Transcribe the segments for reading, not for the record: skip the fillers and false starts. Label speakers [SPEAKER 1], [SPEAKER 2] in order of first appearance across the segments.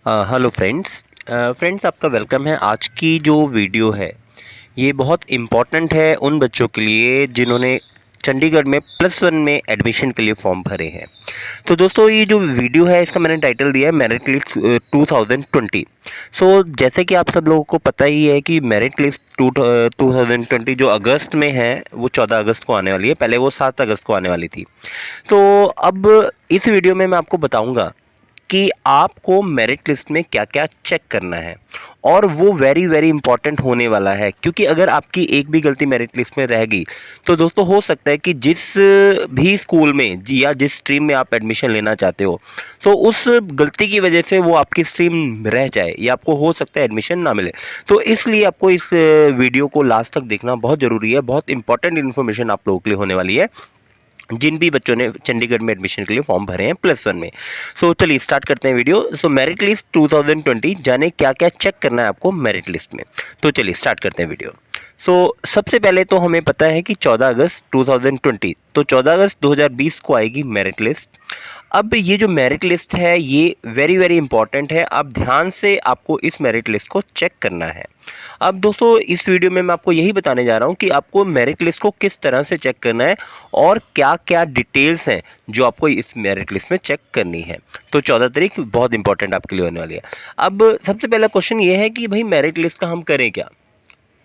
[SPEAKER 1] Hello friends आपका welcome है। आज की जो वीडियो है ये बहुत इम्पॉर्टेंट है उन बच्चों के लिए जिन्होंने चंडीगढ़ में +1 में एडमिशन के लिए फॉर्म भरे हैं। तो दोस्तों ये जो वीडियो है इसका मैंने टाइटल दिया है मेरिट लिस्ट 2020। जैसे कि आप सब लोगों को पता ही है कि मेरिट लिस्ट 2020 जो अगस्त में है वो 14 अगस्त को आने वाली है। पहले वो 7 अगस्त को आने वाली थी। तो अब इस वीडियो में मैं आपको बताऊंगा कि आपको मेरिट लिस्ट में क्या-क्या चेक करना है और वो वेरी वेरी इंपॉर्टेंट होने वाला है, क्योंकि अगर आपकी एक भी गलती मेरिट लिस्ट में रह गई तो दोस्तों हो सकता है कि जिस भी स्कूल में या जिस स्ट्रीम में आप एडमिशन लेना चाहते हो तो उस गलती की वजह से वो आपकी स्ट्रीम रह जाए या आपको हो सकता है एडमिशन ना मिले। तो इसलिए आपको इस वीडियो को लास्ट तक देखना बहुत ज़रूरी है। बहुत इंपॉर्टेंट इन्फॉर्मेशन आप लोगों के लिए होने वाली है जिन भी बच्चों ने चंडीगढ़ में एडमिशन के लिए फॉर्म भरे हैं +1 में। चलिए स्टार्ट करते हैं वीडियो। मेरिट लिस्ट 2020 जाने क्या क्या चेक करना है आपको मेरिट लिस्ट में। तो चलिए स्टार्ट करते हैं वीडियो। सबसे पहले तो हमें पता है कि 14 अगस्त 2020 तो 14 अगस्त 2020 को आएगी मेरिट लिस्ट। अब ये जो मेरिट लिस्ट है ये वेरी वेरी इंपॉर्टेंट है। अब ध्यान से आपको इस मेरिट लिस्ट को चेक करना है। अब दोस्तों इस वीडियो में मैं आपको यही बताने जा रहा हूँ कि आपको मेरिट लिस्ट को किस तरह से चेक करना है और क्या क्या डिटेल्स हैं जो आपको इस मेरिट लिस्ट में चेक करनी है। तो 14 तारीख बहुत इंपॉर्टेंट आपके लिए होने वाली है। अब सबसे पहला क्वेश्चन ये है कि भाई मेरिट लिस्ट का हम करें क्या,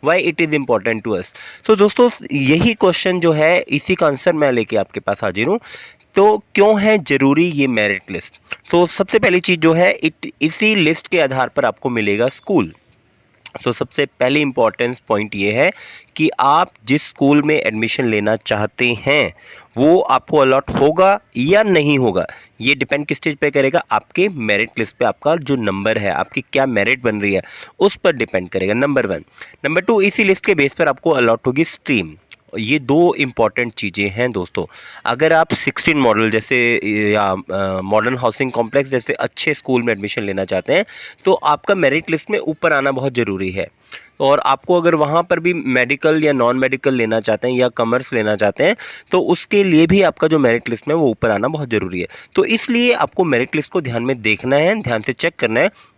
[SPEAKER 1] why it is important to us. तो दोस्तों यही क्वेश्चन जो है इसी का आंसर मैं लेके आपके पास हाजिर हूँ। तो क्यों है ज़रूरी ये मेरिट लिस्ट। तो सबसे पहली चीज़ जो है इसी लिस्ट के आधार पर आपको मिलेगा स्कूल। सबसे पहले इम्पॉर्टेंस पॉइंट ये है कि आप जिस स्कूल में एडमिशन लेना चाहते हैं वो आपको अलॉट होगा या नहीं होगा, ये डिपेंड किस चीज़ पे करेगा, आपके मेरिट लिस्ट पे आपका जो नंबर है, आपकी क्या मेरिट बन रही है उस पर डिपेंड करेगा। नंबर 1। नंबर 2, इसी लिस्ट के बेस पर आपको अलॉट होगी स्ट्रीम। ये दो इम्पॉर्टेंट चीज़ें हैं दोस्तों। अगर आप 16 मॉडल जैसे या मॉडर्न हाउसिंग कॉम्प्लेक्स जैसे अच्छे स्कूल में एडमिशन लेना चाहते हैं तो आपका मेरिट लिस्ट में ऊपर आना बहुत ज़रूरी है। और आपको अगर वहाँ पर भी मेडिकल या नॉन मेडिकल लेना चाहते हैं या कॉमर्स लेना चाहते हैं तो उसके लिए भी आपका जो मेरिट लिस्ट में वो ऊपर आना बहुत ज़रूरी है। तो इसलिए आपको मेरिट लिस्ट को ध्यान में देखना है, ध्यान से चेक करना है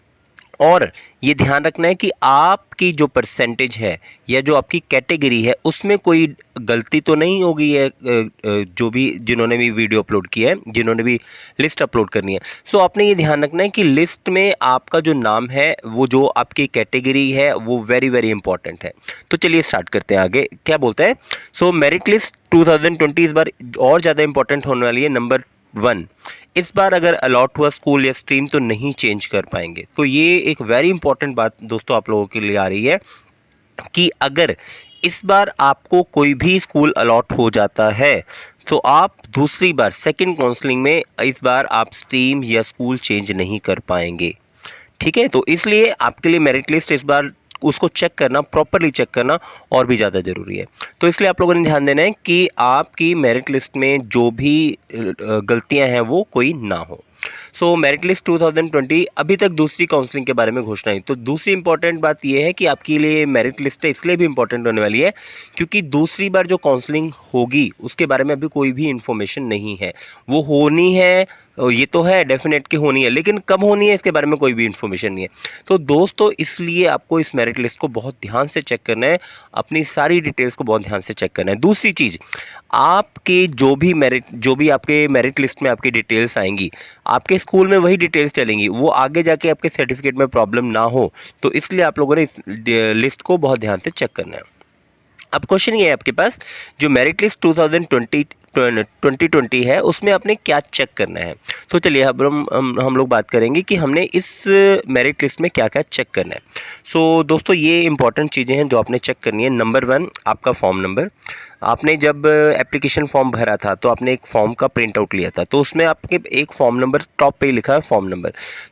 [SPEAKER 1] और ये ध्यान रखना है कि आपकी जो परसेंटेज है या जो आपकी कैटेगरी है उसमें कोई गलती तो नहीं होगी है। जो भी जिन्होंने भी वीडियो अपलोड किया है, जिन्होंने भी लिस्ट अपलोड करनी है, आपने ये ध्यान रखना है कि लिस्ट में आपका जो नाम है वो जो आपकी कैटेगरी है वो वेरी वेरी इंपॉर्टेंट है। तो चलिए स्टार्ट करते हैं आगे क्या बोलता है। मेरिट लिस्ट 2020 इस बार और ज़्यादा इंपॉर्टेंट होने वाली है। नंबर 1, इस बार अगर अलॉट हुआ स्कूल या स्ट्रीम तो नहीं चेंज कर पाएंगे। तो ये एक वेरी इंपॉर्टेंट बात दोस्तों आप लोगों के लिए आ रही है कि अगर इस बार आपको कोई भी स्कूल अलॉट हो जाता है तो आप दूसरी बार सेकंड काउंसलिंग में इस बार आप स्ट्रीम या स्कूल चेंज नहीं कर पाएंगे। ठीक है, तो इसलिए आपके लिए मेरिट लिस्ट इस बार उसको चेक करना, प्रॉपरली चेक करना और भी ज़्यादा ज़रूरी है। तो इसलिए आप लोगों ने ध्यान देना है कि आपकी मेरिट लिस्ट में जो भी गलतियां हैं वो कोई ना हो। मेरिट लिस्ट 2020 अभी तक दूसरी काउंसलिंग के बारे में घोषणा हुई। तो दूसरी इंपॉर्टेंट बात यह है कि आपके लिए मेरिट लिस्ट है इसलिए भी इंपॉर्टेंट होने वाली है क्योंकि दूसरी बार जो काउंसलिंग होगी उसके बारे में अभी कोई भी इंफॉर्मेशन नहीं है। वो होनी है, ये तो है डेफिनेट कि होनी है, लेकिन कब होनी है इसके बारे में कोई भी इंफॉर्मेशन नहीं है। तो दोस्तों इसलिए आपको इस मेरिट लिस्ट को बहुत ध्यान से चेक करना है, अपनी सारी डिटेल्स को बहुत ध्यान से चेक करना है। दूसरी चीज़, आपके जो भी आपके मेरिट लिस्ट में आपकी डिटेल्स आएंगी आपके स्कूल में वही डिटेल्स चलेंगी, वो आगे जाके आपके सर्टिफिकेट में प्रॉब्लम ना हो। तो इसलिए आप लोगों ने इस लिस्ट को बहुत ध्यान से चेक करना है। अब क्वेश्चन ये है आपके पास, जो मेरिट लिस्ट 2020 है उसमें आपने क्या चेक करना है। तो चलिए अब हम लोग बात करेंगे कि हमने इस मेरिट लिस्ट में क्या क्या चेक करना है। दोस्तों ये इंपॉर्टेंट चीज़ें हैं जो आपने चेक करनी है। नंबर 1, आपका फॉर्म नंबर। आपने जब एप्लीकेशन फॉर्म भरा था तो आपने एक फॉर्म का प्रिंट आउट लिया था, तो उसमें आपके एक फॉर्म नंबर टॉप पे ही लिखा है फॉर्म नंबर।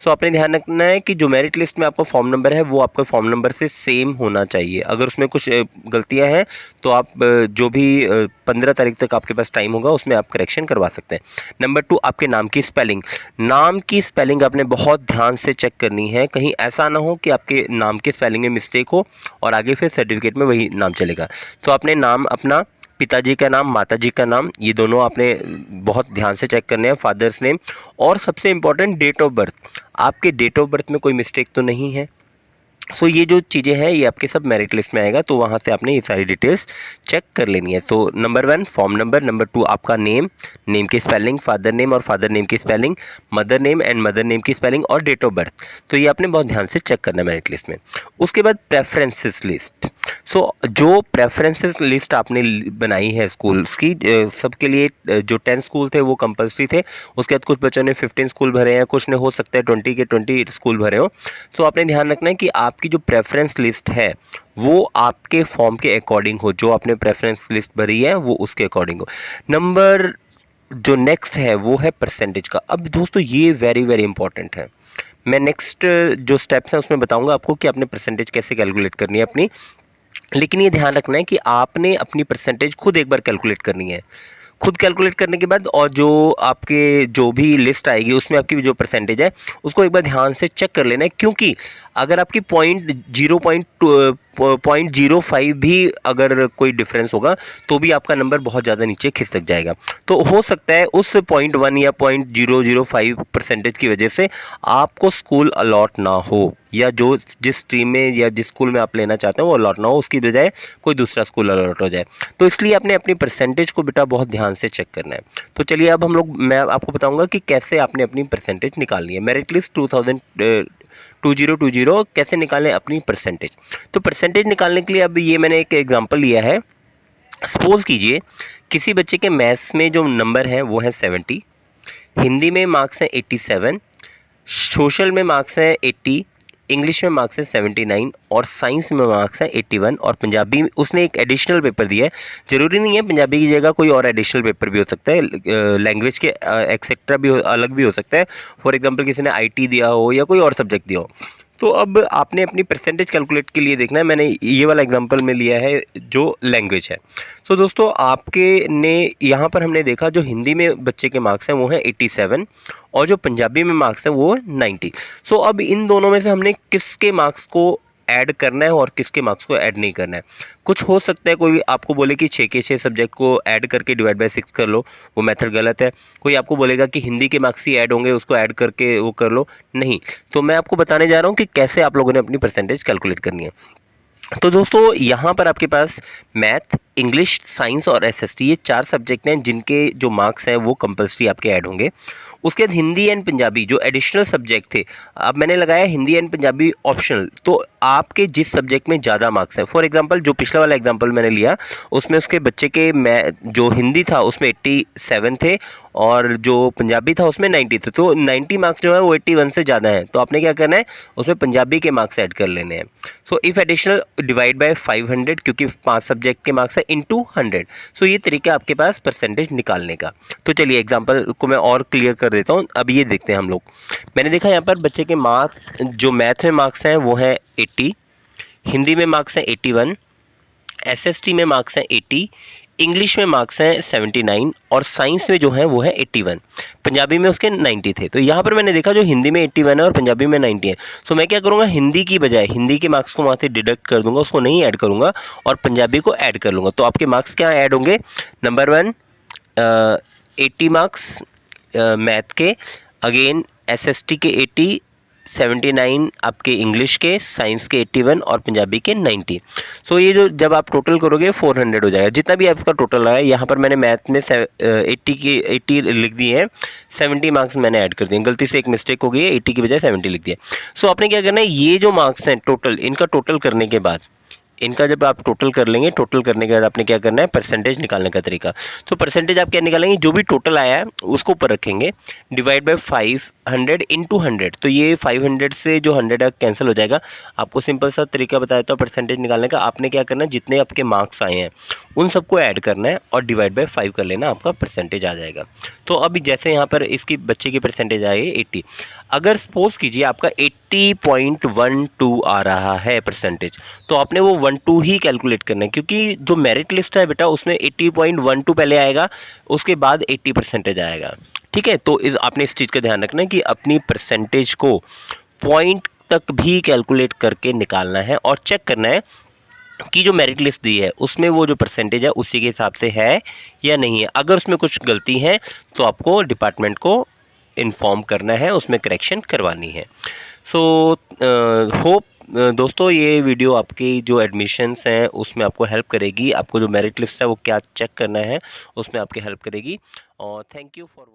[SPEAKER 1] आपने ध्यान रखना है कि जो मेरिट लिस्ट में आपका फॉर्म नंबर है वो आपका फॉर्म नंबर से सेम होना चाहिए। अगर उसमें कुछ गलतियां हैं तो आप जो भी 15 तारीख तक आपके पास टाइम होगा उसमें आप करेक्शन करवा सकते हैं। नंबर 2, आपके नाम की स्पेलिंग। नाम की स्पेलिंग आपने बहुत ध्यान से चेक करनी है, कहीं ऐसा ना हो कि आपके नाम की स्पेलिंग में मिस्टेक हो और आगे फिर सर्टिफिकेट में वही नाम चलेगा। तो आपने नाम अपना पिताजी का नाम, माताजी का नाम, ये दोनों आपने बहुत ध्यान से चेक करने हैं, फादर्स नेम, और सबसे इम्पोर्टेंट डेट ऑफ बर्थ। आपके डेट ऑफ बर्थ में कोई मिस्टेक तो नहीं है। सो ये जो चीज़ें हैं ये आपके सब मेरिट लिस्ट में आएगा, तो वहाँ से आपने ये सारी डिटेल्स चेक कर लेनी है। तो नंबर 1 फॉर्म नंबर, नंबर 2 आपका नेम, नेम की स्पेलिंग, फादर नेम और फादर नेम की spelling, mother name and mother name की स्पेलिंग और डेट ऑफ बर्थ। तो ये आपने बहुत ध्यान से चेक करना है मेरिट लिस्ट में। उसके बाद प्रेफरेंसेस लिस्ट। सो जो प्रेफरेंसेस लिस्ट आपने बनाई है स्कूल्स की, सबके लिए जो 10 स्कूल थे वो कंपल्सरी थे। उसके बाद कुछ बच्चों ने 15 स्कूल भरे हैं, कुछ ने हो सकता है 20 के 20 स्कूल भरे हो। तो आपने ध्यान रखना है कि आपकी जो प्रेफरेंस लिस्ट है वो आपके फॉर्म के अकॉर्डिंग हो, जो आपने प्रेफरेंस लिस्ट भरी है वो उसके अकॉर्डिंग हो। नंबर जो नेक्स्ट है वो है परसेंटेज का। अब दोस्तों ये वेरी वेरी इंपॉर्टेंट है। मैं नेक्स्ट जो स्टेप्स हैं उसमें बताऊंगा आपको कि आपने परसेंटेज कैसे कैलकुलेट करनी है अपनी, लेकिन ये ध्यान रखना है कि आपने अपनी परसेंटेज खुद एक बार कैलकुलेट करनी है। खुद कैलकुलेट करने के बाद और जो आपके जो भी लिस्ट आएगी उसमें आपकी जो परसेंटेज है उसको एक बार ध्यान से चेक कर लेना है, क्योंकि अगर आपकी 0.05 भी अगर कोई डिफरेंस होगा तो भी आपका नंबर बहुत ज़्यादा नीचे खिसक जाएगा। तो हो सकता है उस 0.1 या 0.005 परसेंटेज की वजह से आपको स्कूल अलॉट ना हो, या जो जिस स्ट्रीम में या जिस स्कूल में आप लेना चाहते हो वो अलॉट ना हो, उसकी बजाय कोई दूसरा स्कूल अलॉट हो जाए। तो इसलिए आपने अपनी परसेंटेज को बेटा बहुत ध्यान से चेक करना है। तो चलिए अब मैं आपको बताऊंगा कि कैसे आपने अपनी परसेंटेज निकालनी है। मेरिट लिस्ट 2020 कैसे निकालें अपनी परसेंटेज। तो परसेंटेज निकालने के लिए अब ये मैंने एक एग्जांपल लिया है। सपोज कीजिए किसी बच्चे के मैथ्स में जो नंबर है वो है 70, हिंदी में मार्क्स हैं 87, सोशल में मार्क्स हैं 80, इंग्लिश में मार्क्स है 79 और साइंस में मार्क्स है 81, और पंजाबी में उसने एक एडिशनल पेपर दिया है। ज़रूरी नहीं है पंजाबी की जगह कोई और एडिशनल पेपर भी हो सकता है, लैंग्वेज के एक्सेट्रा भी अलग भी हो सकता है। फॉर एग्जांपल किसी ने आईटी दिया हो या कोई और सब्जेक्ट दिया हो। तो अब आपने अपनी परसेंटेज कैलकुलेट के लिए देखना है। मैंने ये वाला एग्जांपल में लिया है जो लैंग्वेज है। तो दोस्तों आपके ने यहाँ पर हमने देखा जो हिंदी में बच्चे के मार्क्स हैं वो हैं 87 और जो पंजाबी में मार्क्स हैं वो 90। सो अब इन दोनों में से हमने किसके मार्क्स को ऐड करना है और किसके मार्क्स को ऐड नहीं करना है। कुछ हो सकता है कोई आपको बोले कि 6 के 6 सब्जेक्ट को ऐड करके डिवाइड बाय 6 कर लो, वो मेथड गलत है। कोई आपको बोलेगा कि हिंदी के मार्क्स ही ऐड होंगे, उसको ऐड करके वो कर लो, नहीं। तो मैं आपको बताने जा रहा हूँ कि कैसे आप लोगों ने अपनी परसेंटेज कैलकुलेट करनी है। तो दोस्तों यहाँ पर आपके पास मैथ, इंग्लिश, साइंस और एसएसटी ये 4 सब्जेक्ट हैं जिनके जो मार्क्स हैं वो कंपल्सरी आपके ऐड होंगे। उसके बाद हिंदी एंड पंजाबी जो एडिशनल सब्जेक्ट थे, अब मैंने लगाया हिंदी एंड पंजाबी ऑप्शनल। तो आपके जिस सब्जेक्ट में ज़्यादा मार्क्स हैं, फॉर एग्जांपल जो पिछला वाला एग्जांपल मैंने लिया उसमें उसके बच्चे के जो हिंदी था उसमें 87 थे और जो पंजाबी था उसमें 90 थे। तो 90 मार्क्स जो है वो 81 से ज़्यादा है, तो आपने क्या करना है उसमें पंजाबी के मार्क्स ऐड कर लेने हैं। So if additional divide by 500, क्योंकि 5 सब्जेक्ट के मार्क्स है, इनटू 100। सो ये तरीका आपके पास परसेंटेज निकालने का। तो चलिए एग्जांपल को मैं और क्लियर कर देता हूँ। अब ये देखते हैं हम लोग। मैंने देखा यहाँ पर बच्चे के मार्क्स जो मैथ में मार्क्स हैं वो हैं 80, हिंदी में मार्क्स हैं 81, एसएसटी में मार्क्स हैं 80, इंग्लिश में मार्क्स हैं 79 और साइंस में जो है वो है 81। पंजाबी में उसके 90 थे। तो यहाँ पर मैंने देखा जो हिंदी में 81 है और पंजाबी में 90 है। सो मैं क्या करूँगा, हिंदी की बजाय हिंदी के मार्क्स को वहाँ से डिडक्ट कर दूंगा, उसको नहीं ऐड करूँगा और पंजाबी को ऐड कर लूँगा। तो आपके मार्क्स क्या ऐड होंगे, नंबर 1 80 मार्क्स मैथ के, अगेन एसएसटी के 80, 79 आपके इंग्लिश के, साइंस के 81 और पंजाबी के 90। सो ये जो जब आप टोटल करोगे 400 हो जाएगा, जितना भी आपका टोटल आया। यहाँ पर मैंने मैथ में 80 लिख दिए हैं, 70 मार्क्स मैंने ऐड कर दिए, गलती से एक मिस्टेक हो गई है, 80 की बजाय 70 लिख दिया। सो आपने क्या करना है, ये जो मार्क्स हैं टोटल, इनका टोटल करने के बाद, इनका जब आप टोटल कर लेंगे, टोटल करने के बाद आपने क्या करना है, परसेंटेज निकालने का तरीका। तो परसेंटेज आप क्या निकालेंगे, जो भी टोटल आया है उसको ऊपर रखेंगे, डिवाइड बाय 500 इंटू 100। तो ये 500 से जो 100 कैंसिल हो जाएगा। आपको सिंपल सा तरीका बताया था परसेंटेज निकालने का। आपने क्या करना है, जितने आपके मार्क्स आए हैं उन सबको ऐड करना है और डिवाइड बाय 5 कर लेना, आपका परसेंटेज आ जाएगा। तो अभी जैसे यहाँ पर इसकी बच्चे की परसेंटेज आई 80। अगर सपोज कीजिए आपका 80.12 आ रहा है परसेंटेज, तो आपने वो 12 ही कैलकुलेट करना है, क्योंकि जो मेरिट लिस्ट है बेटा उसमें 80.12 पहले आएगा, उसके बाद 80 परसेंटेज आएगा। ठीक है, तो आपने इस चीज़ का ध्यान रखना है कि अपनी परसेंटेज को पॉइंट तक भी कैलकुलेट करके निकालना है और चेक करना है की जो मेरिट लिस्ट दी है उसमें वो जो परसेंटेज है उसी के हिसाब से है या नहीं है। अगर उसमें कुछ गलती है तो आपको डिपार्टमेंट को इन्फॉर्म करना है, उसमें करेक्शन करवानी है। सो होप दोस्तों ये वीडियो आपकी जो एडमिशन्स हैं उसमें आपको हेल्प करेगी। आपको जो मेरिट लिस्ट है वो क्या चेक करना है उसमें आपकी हेल्प करेगी। और थैंक यू फॉर